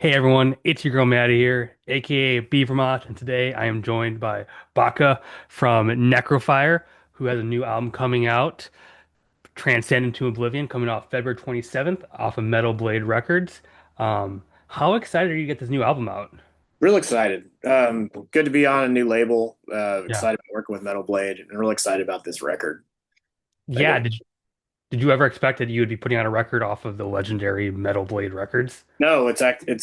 Hey everyone, it's your girl Maddie here, aka Beavermot, and today I am joined by Bakka from Necrofier, who has a new album coming out, Transcend Into Oblivion, coming off February 27th off of Metal Blade Records. How excited are you to get this new album out? Real excited. Good to be on a new label. Yeah. Excited about working with Metal Blade, and real excited about this record. Like, Yeah, did you ever expect that you would be putting out a record off of the legendary Metal Blade Records? no, it's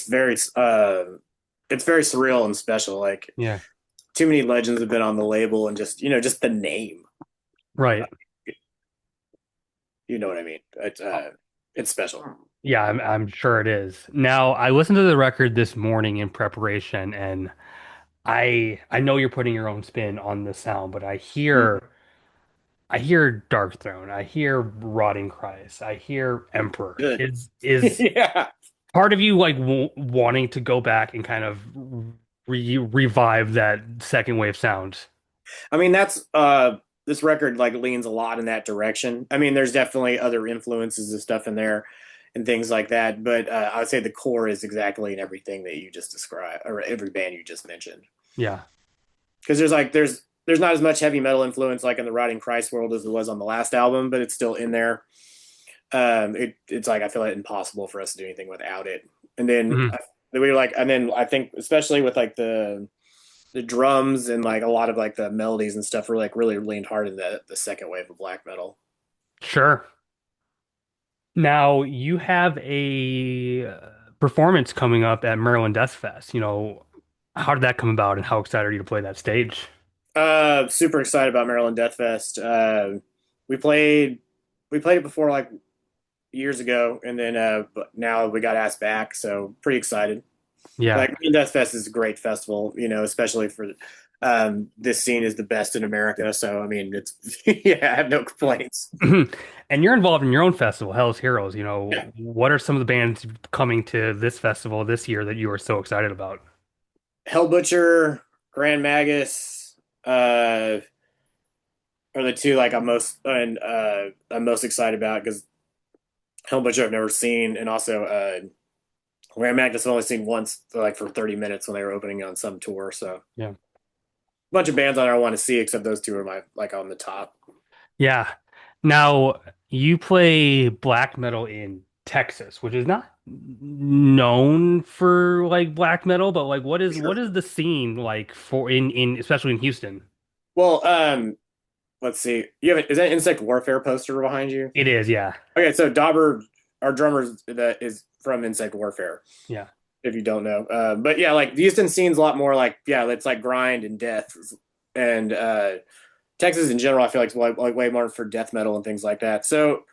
very surreal and special. Like, Yeah. too many legends have been on the label, and just the name. Uh, Right. you know what I mean? It's special. Yeah, I'm sure it is. Now, I listened to the record this morning in preparation, and I know you're putting your own spin on the sound, but I hear Dark Throne, I hear Rotting Christ, I hear Emperor. Good. Is Yeah. part of you like w wanting to go back and kind of revive that second wave sound? I mean, this record like leans a lot in that direction. I mean, there's definitely other influences and stuff in there and things like that, but I would say the core is exactly in everything that you just described or every band you just mentioned. Yeah. Because there's not as much heavy metal influence like in the Rotting Christ world as it was on the last album, but it's still in there. It's like I feel like impossible for us to do anything without it. And then Mhm. we were like, and then I think especially with like the drums and like a lot of like the melodies and stuff were like really leaned hard in the second wave of black metal. Sure. Now you have a performance coming up at Maryland Death Fest. How did that come about, and how excited are you to play that stage? Super excited about Maryland Death Fest. We played we played it before like years ago, and then but now we got asked back, so pretty excited. Yeah. Like Death Fest is a great festival, especially for this scene is the best in America. So I mean, it's yeah, I have no complaints. And you're involved in your own festival, Hell's Heroes. Yeah, What are some of the bands coming to this festival this year that you are so excited about? Hell Butcher, Grand Magus, are the two like I'm most excited about because Hell Butcher I've never seen, and also Grand Magus I've only seen once, like for 30 minutes when they were opening on some tour. So a Yeah. bunch of bands I don't want to see except those two are my like on the top. Yeah. Now, you play black metal in Texas, which is not known for like black metal, but like what Sure. is the scene like for in especially in Houston? Well, let's see. Is that Insect Warfare poster behind you? It is, yeah. Okay, so Dauber, our drummer, that is from Insect Warfare. Yeah. If you don't know, but yeah, like the Houston scene's a lot more like yeah, it's like grind and death, and Texas in general, I feel like way more for death metal and things like that. So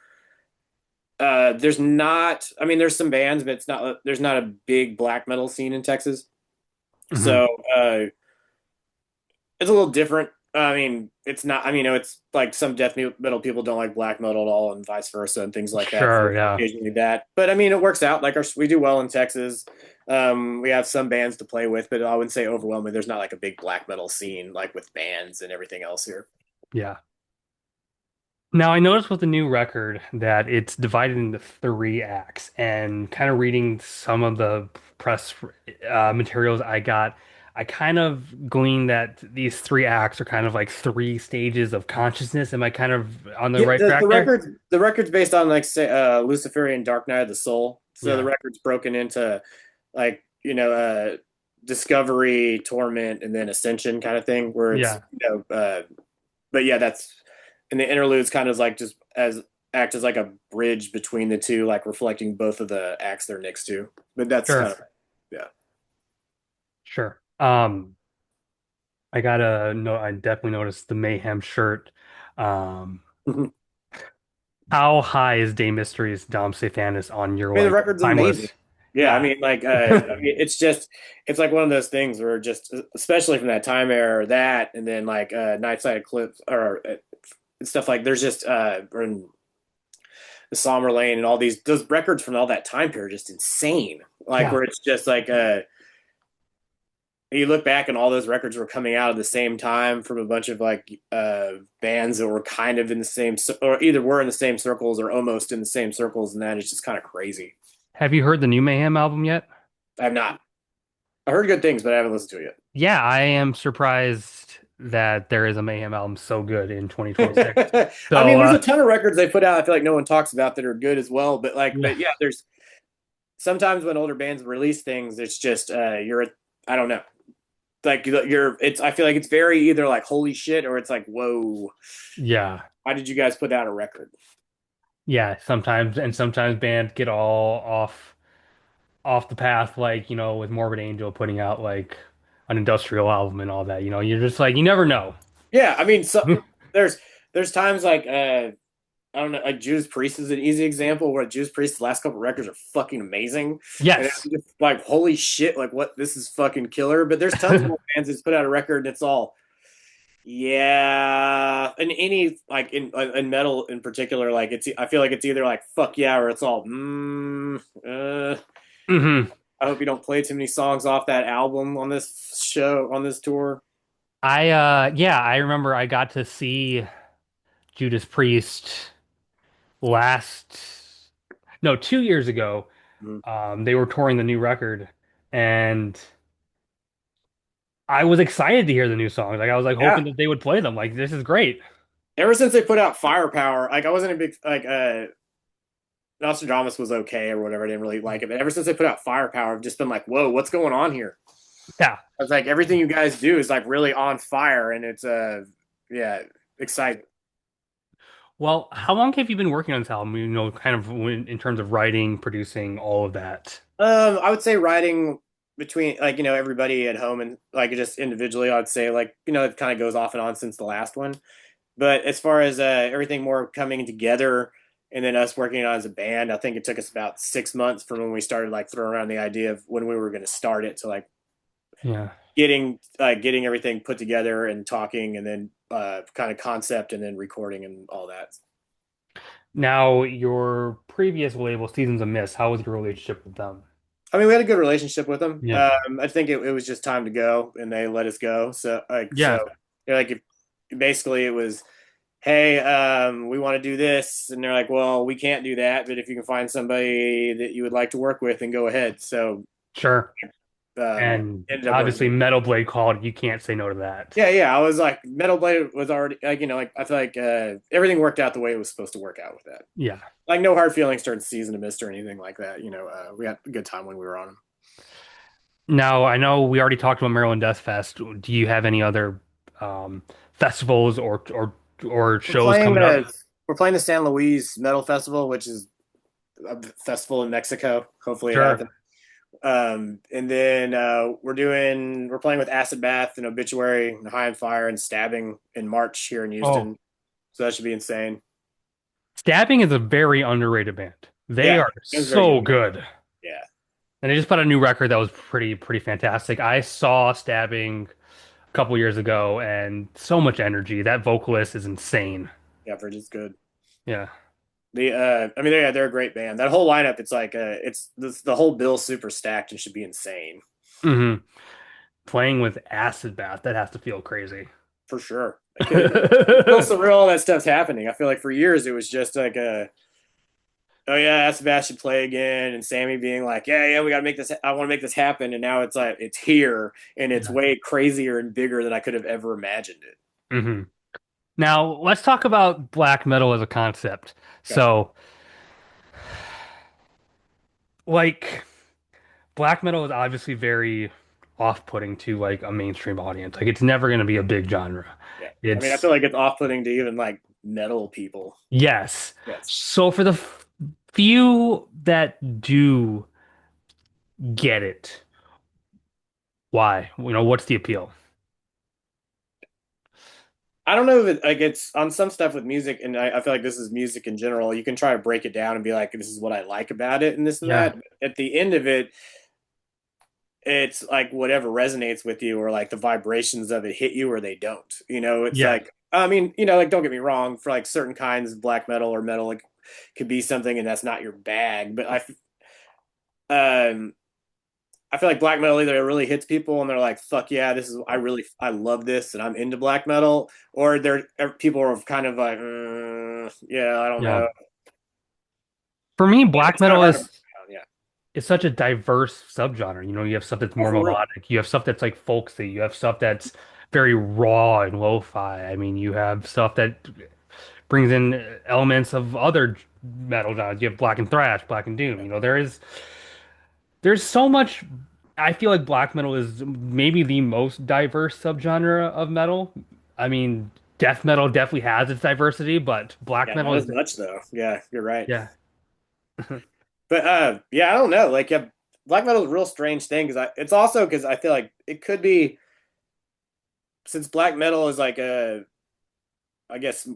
there's not, I mean, there's some bands, but there's not a big black metal scene in Texas. Hmm. So it's a little different. I mean, it's not. I mean, it's like some death metal people don't like black metal at all, and vice versa, and things like that. So Sure, there's yeah. occasionally that, but I mean, it works out. Like we do well in Texas. We have some bands to play with, but I wouldn't say overwhelmingly. There's not like a big black metal scene like with bands and everything else here. Yeah. Now, I noticed with the new record that it's divided into three acts, and kind of reading some of the press materials I got, I kind of gleaned that these three acts are kind of like three stages of consciousness. Am I kind of on the Yeah, right the track there? record's based on like say Luciferian Dark Night of the Soul. So the Yeah, record's broken into like discovery, torment, and then ascension kind of thing. Where it's yeah, but yeah, that's and the interludes kind of like just as act as like a bridge between the two, like reflecting both of the acts they're next to. But that's sure, kind of yeah. sure. I definitely noticed the Mayhem shirt. Um, how high is Day Mysteries Dom Sathanis on your I mean, the like record's amazing. timeless? Yeah, I Yeah. mean, like, I mean, it's like one of those things where just, especially from that time era, that, and then like Night Side Eclipse or stuff like, there's just, and the Somber Lane and all those records from all that time period are just insane. Like, Yeah. where it's just like, you look back and all those records were coming out at the same time from a bunch of like bands that were kind of in the same, or either were in the same circles or almost in the same circles, and that is just kind of crazy. Have you heard the new Mayhem album yet? I have not. I heard good things, but I haven't listened to it Yeah, I am surprised that there is a Mayhem album so good in 2026. yet. I So, mean, there's a ton of records they put out. I feel like no one talks about that are good as well. But like, yeah, but yeah, there's sometimes when older bands release things, it's just you're I don't know. Like you're it's I feel like it's very either like holy shit or it's like whoa, yeah, why did you guys put out a record? yeah. Sometimes bands get all off the path, like, with Morbid Angel putting out like an industrial album and all that. You're just like, you never know. Yeah, I mean, so there's there's times like I don't know, like Judas Priest is an easy example where Judas Priest's last couple records are fucking amazing, and Yes. I'm just like holy shit, like what this is fucking killer. But there's tons of more bands that's put out a record and it's all yeah, and any like in metal in particular, like it's I feel like it's either like fuck yeah or it's all hmm I hope you don't play too many songs off that album on this show on this tour. Yeah, I remember I got to see Judas Priest last, no, 2 years ago. Mhm. They were touring the new record, and I was excited to hear the new songs. Like I was like hoping Yeah, that they would play them. Like this is great. ever since they put out Firepower, like I wasn't a big like Nostradamus was okay or whatever. I didn't really like it, but ever since they put out Firepower, I've just been like, whoa, what's going on here? Yeah. I was like, everything you guys do is like really on fire, and it's yeah, exciting. Well, how long have you been working on this album? Kind of in terms of writing, producing, all of that. I would say writing between like everybody at home and like just individually, I'd say like it kind of goes off and on since the last one. But as far as everything more coming together and then us working on it as a band, I think it took us about 6 months from when we started like throwing around the idea of when we were going to start it to like Yeah. getting everything put together and talking and then kind of concept and then recording and all that. Now, your previous label, Seasons of Mist, how was your relationship with them? I mean, we had a good relationship with them. Yeah. I think it was just time to go, and they let us go. So, Yeah, like, basically, it was, hey, we want to do this, and they're like, well, we can't do that, but if you can find somebody that you would like to work with, then go ahead. So, sure. And ended up obviously, working. Metal Blade called. You can't say no to that. Yeah, yeah. I was like, Metal Blade was already like, like I feel like everything worked out the way it was supposed to work out with that. Yeah. Like, no hard feelings towards Season of Mist or anything like that. We had a good time when we were on them. Now, I know we already talked about Maryland Death Fest. Do you have any other festivals or We're shows playing coming up? the we're playing the San Luis Metal Festival, which is a festival in Mexico. Hopefully it Sure. happens. And then we're playing with Acid Bath and Obituary and High on Fire and Stabbing in March here in Oh, Houston. So that should be insane. Stabbing is a very underrated band. They Yeah, are it was very so good. good. Yeah, And they just put out a new record that was pretty fantastic. I saw Stabbing a couple years ago and so much energy. That vocalist is insane. yeah, Bridget's good. Yeah. I mean, they're a great band. That whole lineup, it's like the whole bill's super stacked and should be insane hmm Playing with Acid Bath, that has to feel crazy. for sure. It feels surreal all that stuff's happening. I feel like for years it was just like a oh yeah, Sebastian play again, and Sammy being like, yeah, yeah, we got to make this. I want to make this happen, and now it's like it's here, and it's Yeah. way crazier and bigger than I could have ever imagined it. hmm Now, let's talk about black metal as a concept. Okay. So, like, black metal is obviously very off-putting to like a mainstream audience. Like, it's never going to be a big genre. Yeah, I mean, I It's feel like it's off-putting to even like metal people. yes. Yes, So for the few that do get it, why? What's the appeal? I don't know if it like it's on some stuff with music, and I feel like this is music in general. You can try to break it down and be like, this is what I like about it, and this and Yeah. that. But at the end of it, it's like whatever resonates with you, or like the vibrations of it hit you or they don't. It's Yeah. like I mean, like don't get me wrong, for like certain kinds of black metal or metal, like could be something and that's not your bag. But um I feel like black metal either it really hits people and they're like, fuck yeah, this is I love this and I'm into black metal, or people are kind of like, yeah, I don't Yeah. know. For me, black It's kind of metal hard to is break down, yeah. it's such a diverse subgenre. You know, you have stuff that's Oh, more for real. melodic, you have stuff that's like folksy, you have stuff that's very raw and lo-fi. I mean, you have stuff that brings in elements of other metal genres. You have black and thrash, black and doom. You know, there's so much. I feel like black metal is maybe the most diverse subgenre of metal. I mean, death metal definitely has its diversity, but black Yeah, metal not is, as much though. Yeah, you're right. yeah, But yeah, I don't know. Like, yeah, black metal is a real strange thing because it's also because I feel like it could be since black metal is like a, I guess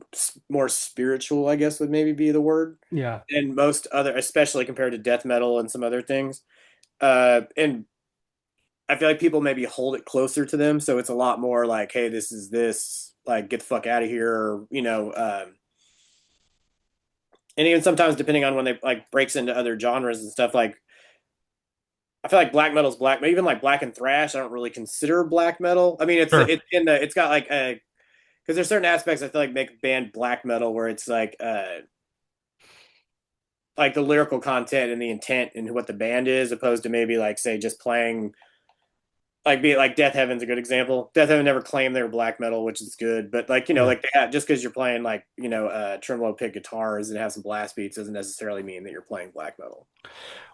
more spiritual. I guess would maybe be the word, yeah. and most other, especially compared to death metal and some other things. And I feel like people maybe hold it closer to them, so it's a lot more like, hey, this is this, like, get the fuck out of here, or, and even sometimes depending on when they like breaks into other genres and stuff, like I feel like black metal's black, even like black and thrash. I don't really consider black metal. I mean, Sure. it's got like a because there's certain aspects I feel like make a band black metal where it's like the lyrical content and the intent and what the band is, opposed to maybe like say just playing like be it like Death Heaven's a good example. Death Heaven never claimed they were black metal, which is good, but like Yeah. like they have, just because you're playing like tremolo pick guitars and have some blast beats doesn't necessarily mean that you're playing black metal.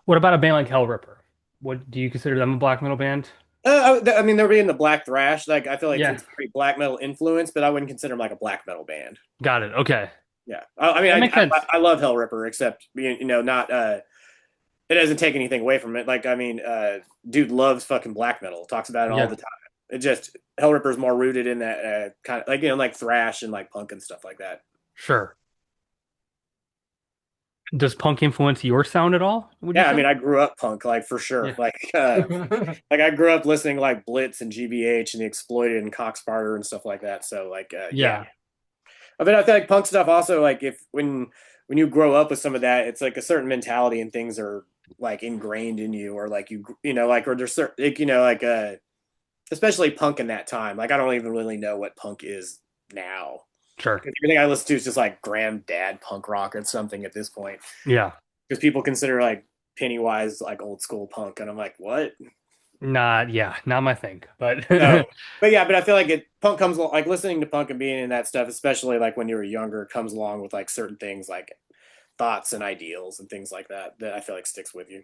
What about a band like Hell Ripper? What do you consider them a black metal band? I mean, they're being the black thrash. Like, I feel like Yeah, it's very black metal influence, but I wouldn't consider them like a black metal band. got it. Okay. Yeah, I mean, That makes sense. I love Hell Ripper, except not it doesn't take anything away from it. Like, I mean, dude loves fucking black metal, talks about it all Yeah, the time. It just Hell Ripper is more rooted in that kind of like like thrash and like punk and stuff like that. sure. Does punk influence your sound at all, would you Yeah, I say? mean, I grew up punk, like for sure. Yeah. Like I grew up listening like Blitz and GBH and the Exploited and Cocksparter and stuff like that. So like, yeah, Yeah. I mean, I feel like punk stuff also like if when you grow up with some of that, it's like a certain mentality and things are like ingrained in you, or like like or there's certain like, like especially punk in that time. Like I don't even really know what punk is now. Sure. 'Cause everything I listen to is just like granddad punk rock or something at this point. Yeah. Because people consider like Pennywise like old school punk, and I'm like, what? Not my thing. But No, but yeah, but I feel like punk comes like listening to punk and being in that stuff, especially like when you were younger, comes along with like certain things like thoughts and ideals and things like that that I feel like sticks with you.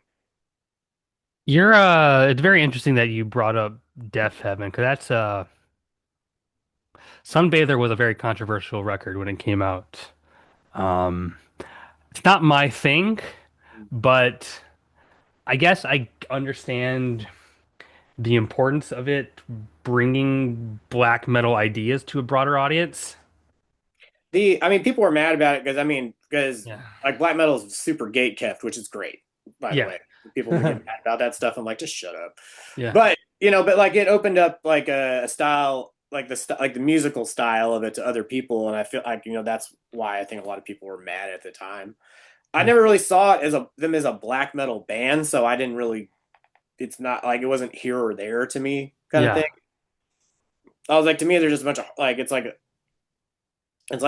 you're it's very interesting that you brought up Death Heaven because that's Sunbather was a very controversial record when it came out. Um it's not my thing, but I guess I understand the importance of it bringing black metal ideas to a broader audience. I mean, people were mad about it because I mean, because Yeah. like black metal is super gate kept, which is great, by the Yeah. way. People would get mad about that stuff. I'm like, just shut up. Yeah. But but like it opened up like a style, like like the musical style of it to other people, and I feel like that's why I think a lot of people were mad at the time. I Yeah. never really saw it as them as a black metal band, so I didn't really. It's not like it wasn't here or there to me, kind of thing. Yeah. I was like, to me, there's just a bunch of like it's like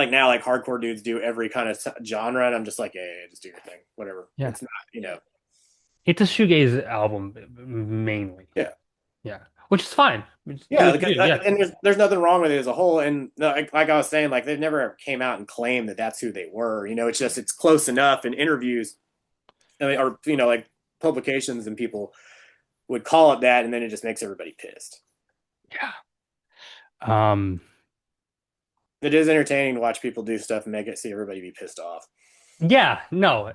now like hardcore dudes do every kind of genre, and I'm just like, yeah, just do your thing, whatever. Yeah. It's not, It's a shoegaze album mainly. yeah, Yeah. Which is fine. Just do yeah. what you do. Yeah. And there's nothing wrong with it as a whole. And like I was saying, like they never ever came out and claimed that that's who they were. It's just it's close enough in interviews, I mean, or like publications and people would call it that, and then it just makes everybody pissed. Yeah. Um, It is entertaining to watch people do stuff and make it see everybody be pissed off. yeah, no.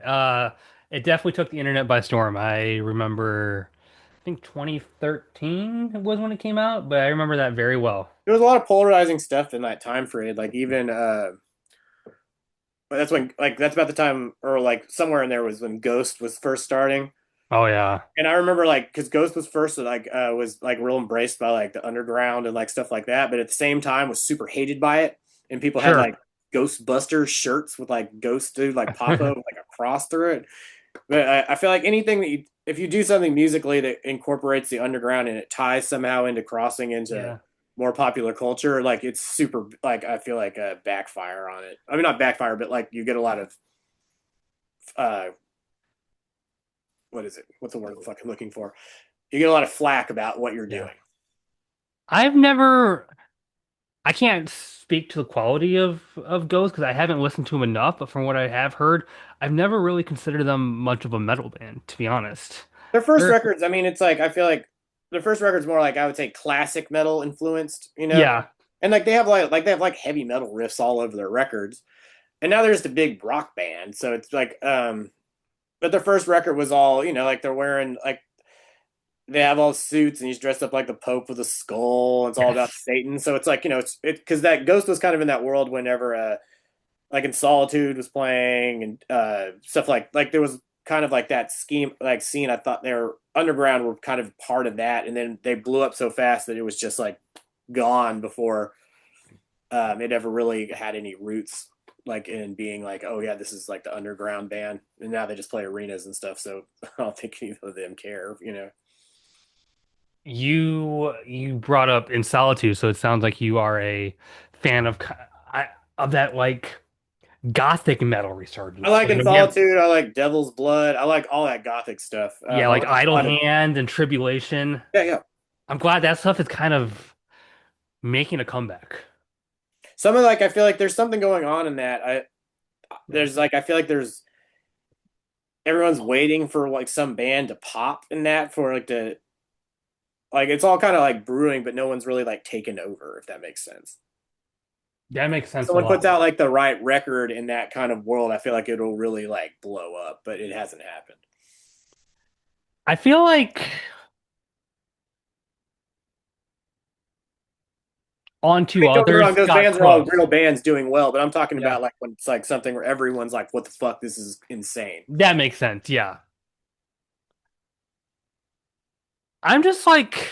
It definitely took the internet by storm. I remember I think 2013 was when it came out, but I remember that very well. There was a lot of polarizing stuff in that time period. Like even but that's when like that's about the time or like somewhere in there was when Ghost was first starting. Oh yeah. And I remember like because Ghost was first like was like real embraced by like the underground and like stuff like that, but at the same time was super hated by it. And people had Sure. like Ghostbusters shirts with like Ghost dude like pop up like a cross through it. But I feel like anything that if you do something musically that incorporates the underground and it ties somehow into crossing into Yeah. more popular culture, like it's super like I feel like a backfire on it. I mean not backfire, but like you get a lot of uh what is it? What's the word I'm fucking looking for? You get a lot of flack about what you're Yeah. doing. I've never I can't speak to the quality of Ghost because I haven't listened to them enough, but from what I have heard, I've never really considered them much of a metal band, to be honest. Their first They're records, I mean, it's like I feel like their first record's more like I would say classic metal influenced, you know? yeah, And like they have like heavy metal riffs all over their records. And now there's the big rock band. So it's like but their first record was all, like they're wearing like they have all suits and he's dressed up like the Pope with a skull. It's all about yes. Satan. So it's like, it because that Ghost was kind of in that world whenever like in Solitude was playing and stuff like there was kind of like that scheme like scene. I thought their underground were kind of part of that, and then they blew up so fast that it was just like gone before it ever really had any roots like in being like, oh yeah, this is like the underground band, and now they just play arenas and stuff. So I don't think either of them care. You brought up In Solitude, so it sounds like you are a fan of I, of that like gothic metal I resurgence. like Like In when you have Solitude. I like Devil's Blood. I like all that gothic stuff. yeah, I like like a Idle lot of Hand and Tribulation. yeah, yeah. I'm glad that stuff is kind of making a comeback. Some of like I feel like there's something going on in that. Yeah. I feel like there's everyone's waiting for like some band to pop in that for like the like it's all kind of like brewing, but no one's really like taken over, if that makes sense. That makes sense a Someone lot. puts out like the right record in that kind of world, I feel like it'll really like blow up, but it hasn't happened. I feel like On I to mean, don't get me wrong, Others those got bands are all close. real bands doing well, but I'm talking Yeah. about like when it's like something where everyone's like, "What the fuck? This is insane." That makes sense. Yeah. I'm just like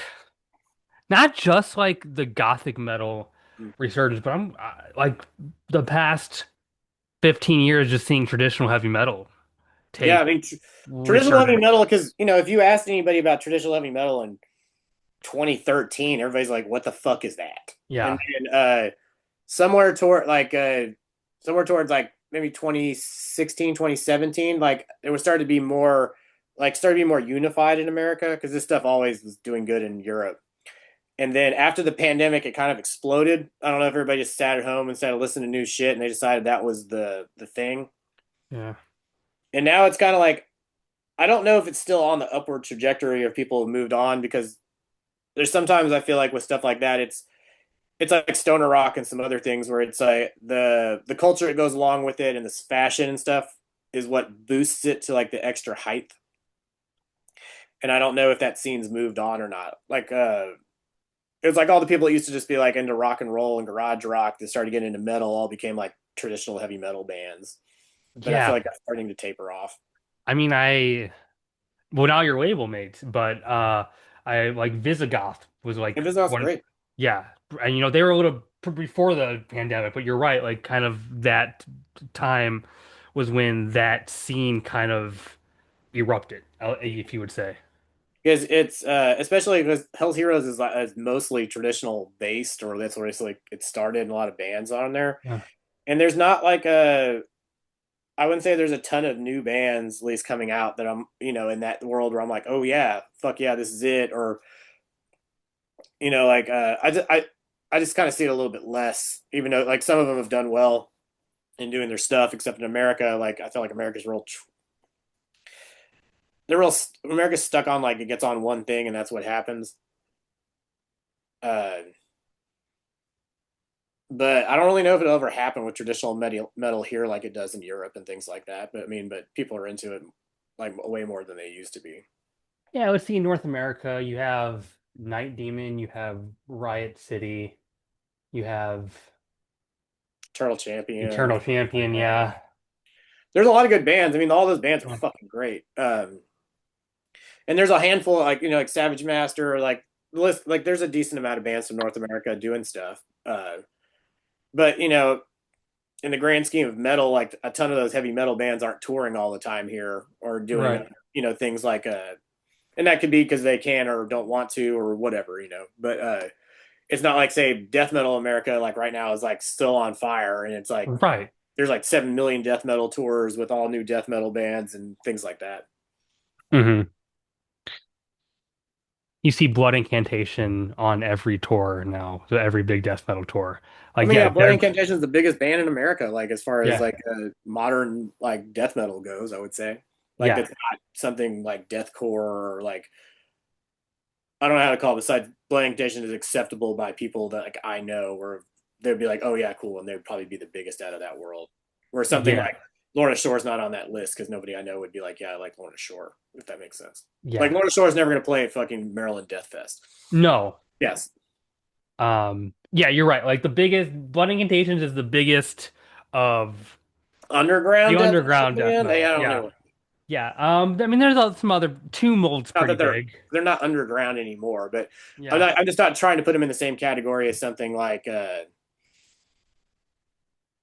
not just like the gothic metal Mm. resurgence, but I'm like the past 15 years just seeing traditional heavy metal Yeah, take I mean, traditional heavy resurgence. metal because if you asked anybody about traditional heavy metal in 2013, everybody's like, "What the fuck is that?" And Yeah. then somewhere toward like somewhere towards like maybe 2016, 2017, like it was started to be more unified in America because this stuff always was doing good in Europe. And then after the pandemic, it kind of exploded. I don't know if everybody just sat at home and started listening to new shit, and they decided that was the thing. Yeah. And now it's kind of like I don't know if it's still on the upward trajectory or people have moved on because there's sometimes I feel like with stuff like that, it's like stoner rock and some other things where it's like the culture that goes along with it and this fashion and stuff is what boosts it to like the extra height. And I don't know if that scene's moved on or not. Like it was like all the people that used to just be like into rock and roll and garage rock that started getting into metal all became like traditional heavy metal bands. But I feel Yeah. like that's starting to taper off. I mean, well now you're label mates, but I like Visigoth was like And Visigoth's one great. yeah. And they were a little before the pandemic, but you're right, like kind of that time was when that scene kind of erupted, if you would say. Because it's especially because Hell's Heroes is mostly traditional based, or that's where it's like it started, and a lot of bands on there. Yeah. And there's not like I wouldn't say there's a ton of new bands at least coming out that I'm in that world where I'm like, oh yeah, fuck yeah, this is it, or like I just kind of see it a little bit less, even though like some of them have done well in doing their stuff, except in America, like I feel like they're real America's stuck on like it gets on one thing and that's what happens. Uh, but I don't really know if it'll ever happen with traditional metal here like it does in Europe and things like that. But I mean, but people are into it like way more than they used to be. Yeah, let's see in North America, you have Night Demon, you have Riot City, you have Turtle Champion, Eternal and things like Champion, that. yeah. There's a lot of good bands. I mean, all those bands are Yeah. fucking great. And there's a handful of like like Savage Master, or like the list. Like there's a decent amount of bands from North America doing stuff. But in the grand scheme of metal, like a ton of those heavy metal bands aren't touring all the time here or doing Right. things like and that could be because they can or don't want to or whatever. But it's not like say death metal America like right now is like still on fire, and it's like Right. there's like 7 million death metal tours with all new death metal bands and things like that. Hmm. You see Blood Incantation on every tour now, so every big death metal tour. I Like, mean, yeah, yeah, Blood they're Incantation is the biggest band in America, like as far as yeah, like modern like death metal goes, I would say. Like yeah, that's not something like deathcore or like I don't know how to call it. Besides, Blood Incantation is acceptable by people that like I know, where they'd be like, "Oh yeah, cool," and they'd probably be the biggest out of that world. Where something yeah, like Lorna Shore's not on that list because nobody I know would be like, "Yeah, I like Lorna Shore," if that makes sense. Like yeah. Lorna Shore is never going to play at fucking Maryland Death Fest. No. Yes, Yeah, you're right. Like the biggest Blood Incantations is the biggest of the underground Death Metal underground death band. Hey, metal. I don't Yeah. know. Yeah. I mean there's some other Two Mold's Not pretty that big. they're not underground anymore, but Yeah. I'm just not trying to put them in the same category as something like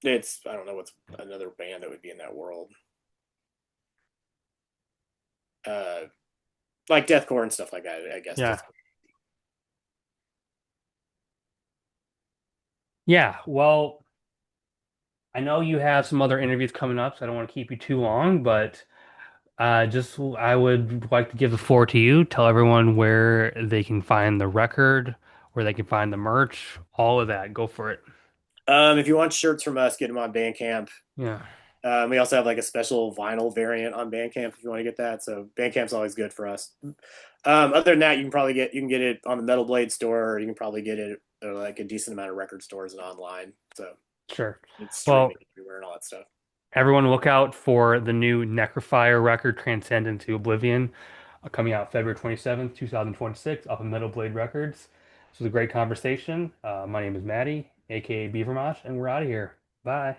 it's I don't know what's another band that would be in that world. Uh, like deathcore and stuff like that. I guess Yeah. just Yeah. Well, I know you have some other interviews coming up, so I don't want to keep you too long, but just I would like to give the floor to you. Tell everyone where they can find the record, where they can find the merch, all of that. Go for it. if you want shirts from us, get them on Bandcamp. Yeah. We also have like a special vinyl variant on Bandcamp if you want to get that. So Bandcamp's always good for us. Other than that, you can get it on the Metal Blade store, or you can probably get it like a decent amount of record stores and online. So Sure. it's Well, streaming everywhere and all that stuff. everyone look out for the new Necrofier record, Transcend Into Oblivion, coming out February 27th, 2026, off of Metal Blade Records. This was a great conversation. My name is Maddie, aka Beavermosh, and we're out of here. Bye.